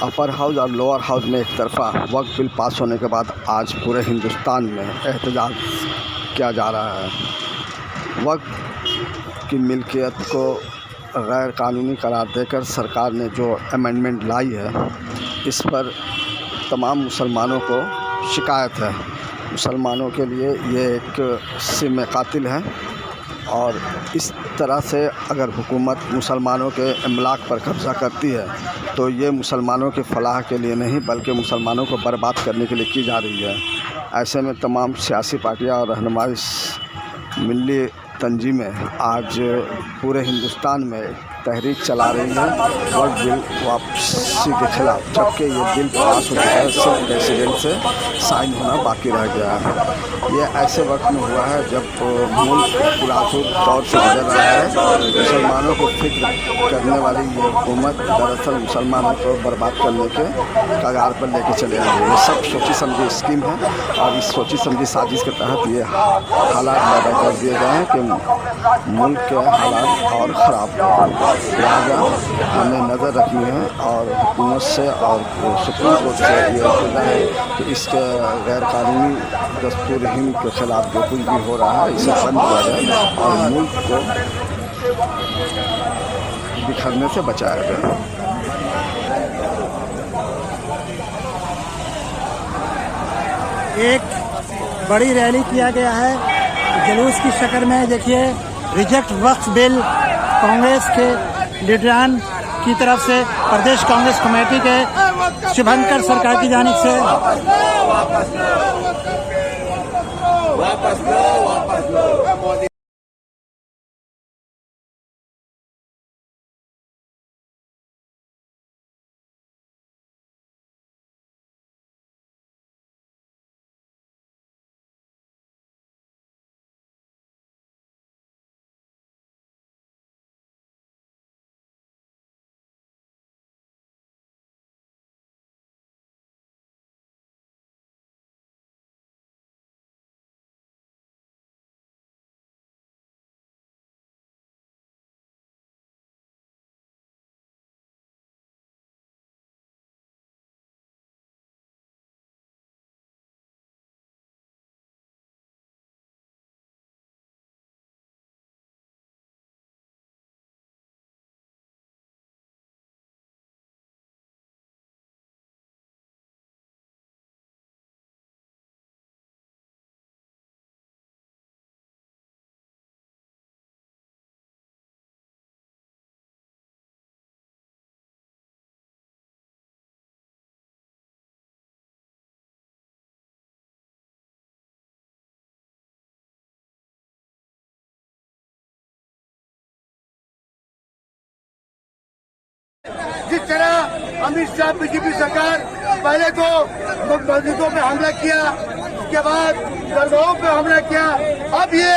Upper house और lower house में एक तरफा वक्फ बिल पास होने के बाद आज पूरे हिंदुस्तान में एहतजाज किया जा रहा है। वक्फ की मिल्कियत को गैर कानूनी करार देकर सरकार ने जो अमेंडमेंट लाई है, इस पर तमाम मुसलमानों को शिकायत है। मुसलमानों के लिए ये एक सिम कातिल है और इस तरह से अगर हुकूमत मुसलमानों के अमलाक पर कब्ज़ा करती है तो ये मुसलमानों के फलाह के लिए नहीं बल्कि मुसलमानों को बर्बाद करने के लिए की जा रही है। ऐसे में तमाम सियासी पार्टियां और रहनुमाई मिली तंजीमें आज पूरे हिंदुस्तान में तहरीक चला रही है वक्फ बिल वापसी के खिलाफ, जबकि ये बिल पास हो चुका है, सिर्फ प्रेसिडेंट से साइन होना बाकी रह गया है। ये ऐसे वक्त में हुआ है जब मुल्क पुरातन दौर से गुजर रहा है। मुसलमानों को फिक्र करने वाली ये हुकूमत दरअसल मुसलमानों को बर्बाद करने के कगार पर लेके चले आ रही है। ये सब सोची समझी स्कीम है और इस सोची समझी साजिश के तहत ये हालात पैदा कर दिए गए हैं कि मुल्क के हालात और ख़राब लिहाजा हमें नज़र रखनी है और हुकूमत से और सुप्रीम कोर्ट से ये कहना है कि इसके गैर कानूनी दस्तूर हिंद के ख़िलाफ़ जो कुछ भी हो रहा है इसे बंद किया जाए और मुल्क को बिखरने से बचाया जाए। एक बड़ी रैली किया गया है जुलूस की शक्ल में। देखिए, रिजेक्ट वक्फ बिल कांग्रेस के लीडरान की तरफ से प्रदेश कांग्रेस कमेटी के शुभंकर सरकार की जानिब से वापस लो। जिस तरह अमित शाह बीजेपी सरकार पहले तो मस्जिदों पे हमला किया, उसके बाद दरगाहों पे हमला किया, अब ये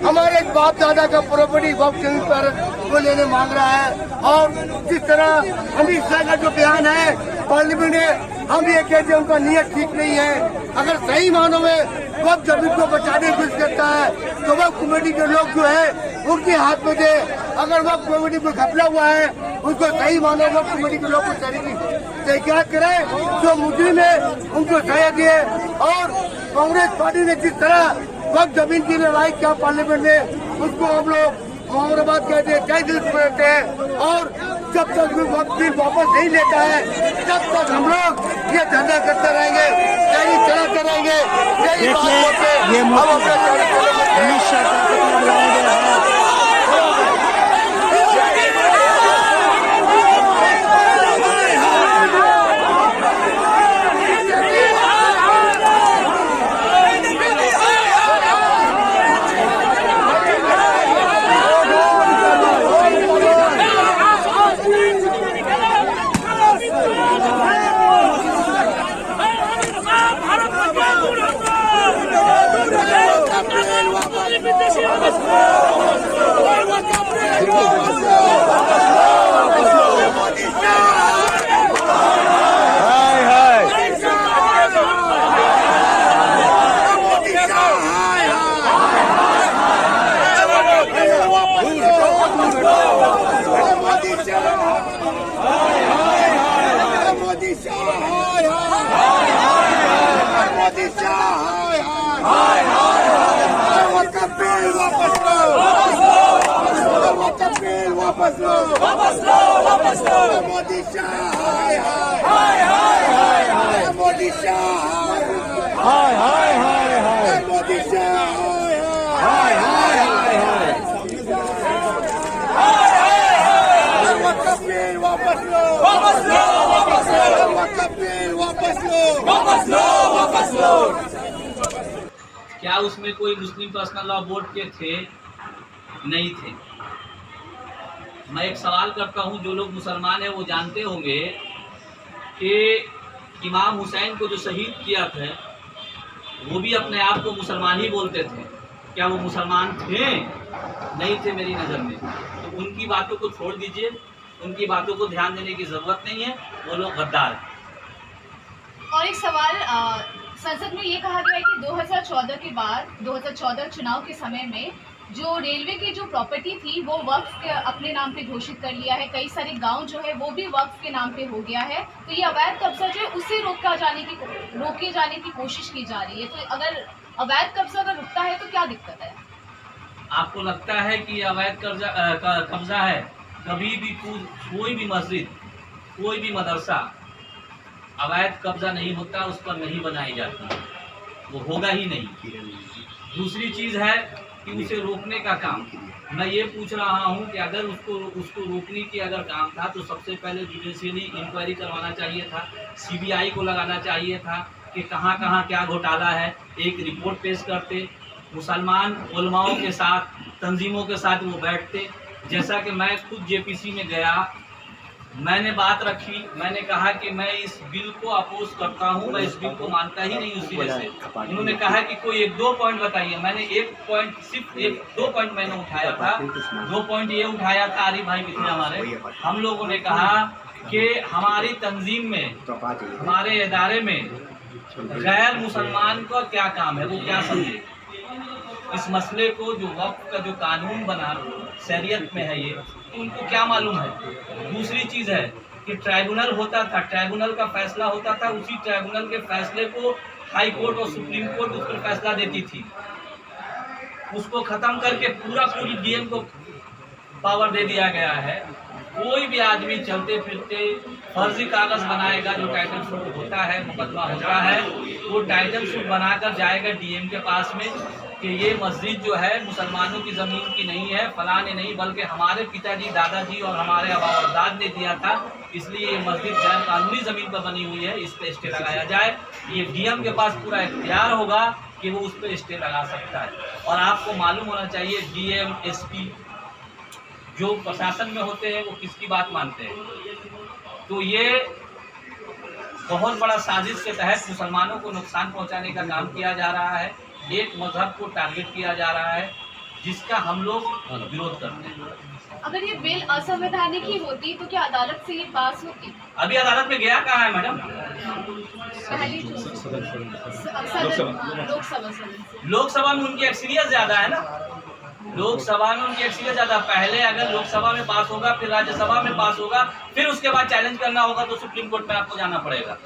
हमारे बाप दादा का प्रॉपर्टी वक्फ जमीन पर वो लेने मांग रहा है। और जिस तरह अमित शाह का जो बयान है पार्लियामेंट में, हम ये कहते हैं उनका नियत ठीक नहीं है। अगर सही मानों में वक्फ जमीन को बचाने की कोशिश करता है तो वक्फ कमेटी के लोग जो है उनके हाथ में दे। अगर वक्फ कमेटी को घपला हुआ है उसको सही मानो वक्फ कमेटी के लोग को तहकीकात कराए, जो मुजरिम है उनको सजा दिए। और कांग्रेस पार्टी ने जिस तरह वक्फ जमीन की लड़ाई किया पार्लियामेंट में, उसको हम लोग मुबारकबाद कहते हैं, जय दिल से कहते हैं। और जब तक वक्फ बिल वापस नहीं लेता है तब तक हम लोग ये धरना करते रहेंगे, रैली चलाते रहेंगे। यही बात Let's go! वापस लो, वापस लो, वापस लो। मोदी शाह हाय हाय हाय हाय हाय, मोदी शाह हाय हाय हाय हाय, मोदी शाह हाय हाय हाय हाय, वक़्फ़ बिल वापस लो, वापस लो, वापस लो, वक़्फ़ बिल वापस लो, वापस लो, वापस लो। क्या उसमें कोई मुस्लिम पर्सनल लॉ बोर्ड के थे? नहीं थे। मैं एक सवाल करता हूं, जो लोग मुसलमान हैं वो जानते होंगे कि इमाम हुसैन को जो शहीद किया था वो भी अपने आप को मुसलमान ही बोलते थे। क्या वो मुसलमान थे? नहीं थे मेरी नज़र में। तो उनकी बातों को छोड़ दीजिए, उनकी बातों को ध्यान देने की ज़रूरत नहीं है, वो लोग गद्दार हैं। और एक सवाल, संसद में ये कहा गया है कि 2014 के बाद 2014 चुनाव के समय में जो रेलवे की जो प्रॉपर्टी थी वो वक्फ के अपने नाम पे घोषित कर लिया है। कई सारे गांव जो है वो भी वक्फ के नाम पे हो गया है। तो ये अवैध कब्जा जो है उसे रोके जाने की कोशिश की जा रही है। तो अगर अवैध कब्जा अगर रुकता है तो क्या दिक्कत है? आपको लगता है कि ये अवैध कब्जा है? कभी भी कोई भी मस्जिद, कोई भी मदरसा अवैध कब्जा नहीं होता, उस पर नहीं बनाई जाती, वो होगा ही नहीं। दूसरी चीज़ है कि उसे रोकने का काम, मैं ये पूछ रहा हूँ कि अगर उसको रोकने की अगर काम था तो सबसे पहले जुडिशियली इंक्वायरी करवाना चाहिए था, सीबीआई को लगाना चाहिए था कि कहाँ कहाँ क्या घोटाला है, एक रिपोर्ट पेश करते, मुसलमान उलमाओं के साथ, तंजीमों के साथ वो बैठते। जैसा कि मैं खुद जेपीसी में गया, मैंने बात रखी, मैंने कहा कि मैं इस बिल को अपोज करता हूं, मैं इस बिल को मानता ही नहीं उसी वजह से। उन्होंने कहा कि कोई 1-2 पॉइंट बताइए। मैंने 1 पॉइंट, सिर्फ 1-2 पॉइंट मैंने उठाया था। 2 पॉइंट ये उठाया था, आरिफ भाई कितने हमारे, हम लोगों ने कहा कि हमारी तंजीम में, हमारे इदारे में गैर मुसलमान का क्या काम है, वो क्या समझे इस मसले को। जो वक्फ का जो कानून बना शरीयत में है, ये तो उनको क्या मालूम है। दूसरी चीज़ है कि ट्राइब्यूनल होता था, ट्राइब्यूनल का फैसला होता था, उसी ट्राइब्यूनल के फैसले को हाई कोर्ट और सुप्रीम कोर्ट उस पर फैसला देती थी। उसको ख़त्म करके पूरी डीएम को पावर दे दिया गया है। कोई भी आदमी चलते फिरते फर्जी कागज़ बनाएगा, जो टाइटल शूट होता है, मुकदमा होता है, वो टाइटल शूट बनाकर जाएगा डीएम के पास में कि ये मस्जिद जो है मुसलमानों की ज़मीन की नहीं है, फलां ने नहीं, बल्कि हमारे पिताजी, दादाजी और हमारे अबावदाद ने दिया था, इसलिए ये मस्जिद गैर कानूनी ज़मीन पर बनी हुई है, इस पर स्टे लगाया जाए। ये डीएम के पास पूरा इख्तियार होगा कि वो उस पर स्टे लगा सकता है। और आपको मालूम होना चाहिए डीएम, एसपी जो प्रशासन में होते हैं वो किसकी बात मानते हैं। तो ये बहुत बड़ा साजिश के तहत मुसलमानों को नुकसान पहुंचाने का काम किया जा रहा है, एक मजहब को टारगेट किया जा रहा है, जिसका हम लोग विरोध करते हैं। अगर ये बिल असंवैधानिक ही होती तो क्या अदालत से ये पास होती? अभी अदालत में गया कहाँ है मैडम? पहली लोकसभा में उनकी एक्सीरियस ज़्यादा है ना, लोकसभा में उनकी एक्सीरियस ज़्यादा। पहले अगर लोकसभा में पास होगा, फिर राज्यसभा में पास होगा, फिर उसके बाद चैलेंज करना होगा तो सुप्रीम कोर्ट में आपको जाना पड़ेगा,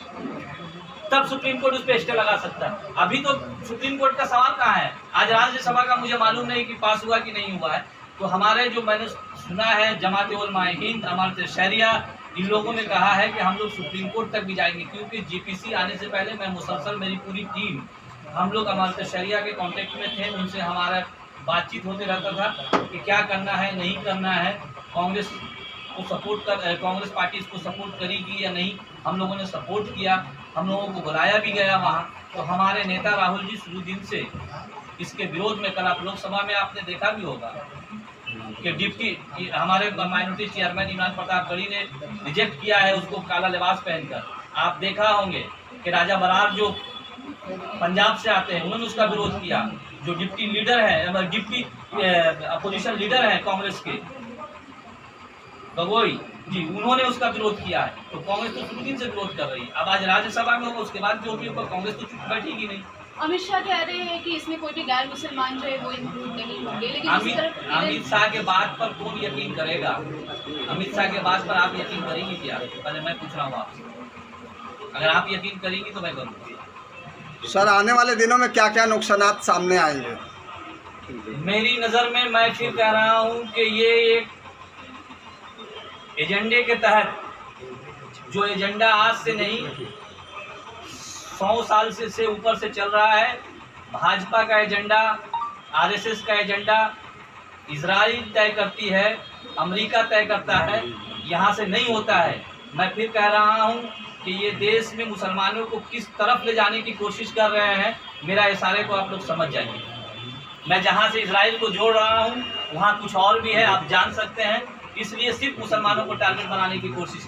तब सुप्रीम कोर्ट उस पर स्टे लगा सकता है। अभी तो सुप्रीम कोर्ट का सवाल कहाँ है? आज राज्यसभा का मुझे मालूम नहीं कि पास हुआ कि नहीं हुआ है। तो हमारे जो मैंने सुना है जमात उलमा हिंद, अमारत शरिया, इन लोगों ने कहा है कि हम लोग सुप्रीम कोर्ट तक भी जाएंगे, क्योंकि जीपीसी आने से पहले मैं मुसलसल, मेरी पूरी टीम, हम लोग अमारत शरिया के कांटेक्ट में थे, उनसे हमारा बातचीत होते रहता था कि क्या करना है, नहीं करना है, कांग्रेस को सपोर्ट कर, कांग्रेस पार्टी इसको सपोर्ट करेगी या नहीं। हम लोगों ने सपोर्ट किया, हम लोगों को बुलाया भी गया वहाँ। तो हमारे नेता राहुल जी शुरू दिन से इसके विरोध में, कल आप लोकसभा में आपने देखा भी होगा कि डिप्टी हमारे माइनॉरिटी चेयरमैन इमरान प्रताप गढ़ी ने रिजेक्ट किया है उसको काला लिबास पहनकर। आप देखा होंगे कि राजा बरार जो पंजाब से आते हैं उन्होंने उसका विरोध किया। जो डिप्टी लीडर है, डिप्टी अपोजिशन लीडर है कांग्रेस के, गगोई जी, उन्होंने उसका विरोध किया है। तो कांग्रेस तो शुरू दिन से विरोध कर रही है। अब आज राज्यसभा में होगा, उसके बाद जो भी होगा, कांग्रेस तो चुप बैठेगी नहीं। अमित शाह कह रहे हैं कि इसमें कोई भी गैर मुसलमान जो है वो इंक्लूड नहीं होंगे, लेकिन अमित शाह के बात पर कौन यकीन करेगा? अमित शाह के बात पर आप यकीन करेंगे क्या? पहले मैं पूछ रहा हूँ आपसे, अगर आप यकीन करेंगी तो मैं करूँगी। सर, आने वाले दिनों में क्या क्या नुकसानात सामने आएंगे? मेरी नज़र में मैं फिर कह रहा हूँ कि ये एक एजेंडे के तहत, जो एजेंडा आज से नहीं 100 साल से ऊपर से चल रहा है, भाजपा का एजेंडा, आरएसएस का एजेंडा इजराइल तय करती है, अमेरिका तय करता है, यहाँ से नहीं होता है। मैं फिर कह रहा हूँ कि ये देश में मुसलमानों को किस तरफ ले जाने की कोशिश कर रहे हैं, मेरा इशारे को आप लोग समझ जाएंगे। मैं जहाँ से इजराइल को जोड़ रहा हूँ वहाँ कुछ और भी है, आप जान सकते हैं। इसलिए सिर्फ मुसलमानों को टारगेट बनाने की कोशिश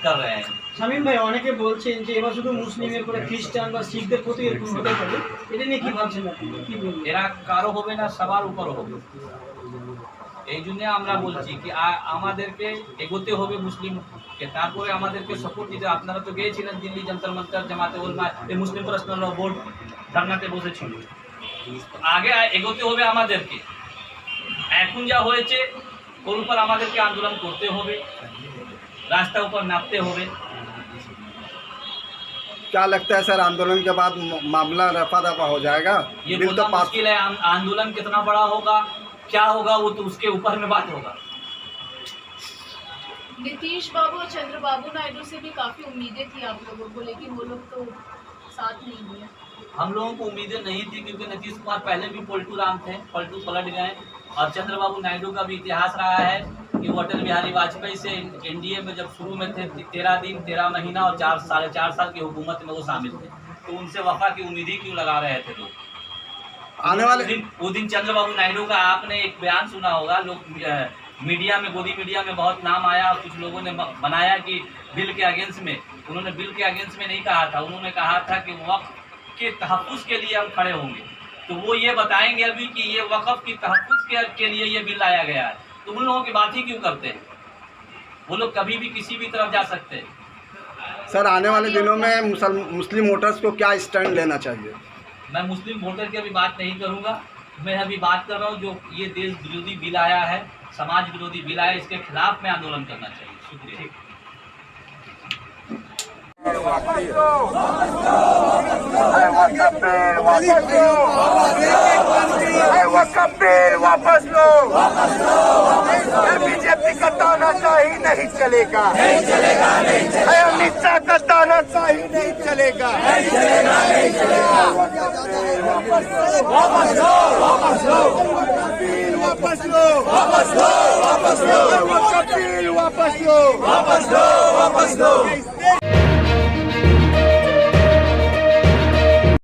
कर रहे हैं। শামীম ভাই, অনেকে বলছেন যে এবার শুধু মুসলিমের পরে খ্রিস্টান বা শিখদের প্রতি এরকম হতে পারে, এটা নিয়ে কি ভাবছেন আপনি, কি বলবেন? এরা কারো হবে না, সবার উপর হবে। এই জন্য আমরা বলছি কি আমাদেরকে এগোতে হবে মুসলিমকে, তারপরে আমাদেরকে সাপোর্ট দিতে। আপনারা তো গিয়েছিলেন দিল্লি জন্তর মন্তর, জামাতে উলমা, এই মুসলিম পার্সোনাল বোর্ড ধর্নাতে বসেছিল। আগে এগোতে হবে আমাদেরকে। এখন যা হয়েছে ওর উপর আমাদেরকে আন্দোলন করতে হবে, রাস্তার উপর নামতে হবে। क्या लगता है सर, आंदोलन के बाद मामला रफा दफा हो जाएगा? ये बिल बोलना मुश्किल है। आंदोलन कितना बड़ा होगा, क्या होगा, वो तो उसके ऊपर में बात होगा। नीतीश बाबू और चंद्रबाबू नायडू से भी काफी उम्मीदें थी आप लोगों को, लेकिन वो लोग तो साथ नहीं दिए। हम लोगों को उम्मीदें नहीं थी, क्योंकि नीतीश कुमार पहले भी पलटू राम थे, पलटू पलट गए। और चंद्रबाबू नायडू का भी इतिहास रहा है कि वो अटल बिहारी वाजपेयी से एनडीए में जब शुरू में थे 13 दिन 13 महीना और 4.5 साल की हुकूमत में वो शामिल थे, तो उनसे वफा की उम्मीद ही क्यों लगा रहे थे लोग। आने वाले उस दिन चंद्रबाबू नायडू का आपने एक बयान सुना होगा, लोग मीडिया में, गोदी मीडिया में बहुत नाम आया, और कुछ लोगों ने बनाया कि बिल के अगेंस्ट में। उन्होंने बिल के अगेंस्ट में नहीं कहा था, उन्होंने कहा था कि वक्फ के तहफ़्फ़ुज़ के लिए हम खड़े होंगे। तो वो ये बताएंगे अभी कि ये वक़्फ़ की तहफ़्फ़ुज़ के लिए ये बिल लाया गया है। तो उन लोगों की बात ही क्यों करते हैं? वो लोग कभी भी किसी भी तरफ जा सकते हैं। सर, आने वाले दिनों में मुस्लिम वोटर्स को क्या स्टैंड लेना चाहिए? मैं मुस्लिम वोटर की अभी बात नहीं करूँगा। मैं अभी बात कर रहा हूँ जो ये देश विरोधी बिल आया है, समाज विरोधी बिल आया, इसके खिलाफ में आंदोलन करना चाहिए। शुक्रिया। वापस लो, बीजेपी का तानाशाही नहीं चलेगा, अमित शाह का तानाशाही नहीं चलेगा। वापस लो, वापस लो, वापस लो, वापस लो, वापस लो, वापस लो, वापस लो, वापस लो, वापस लो।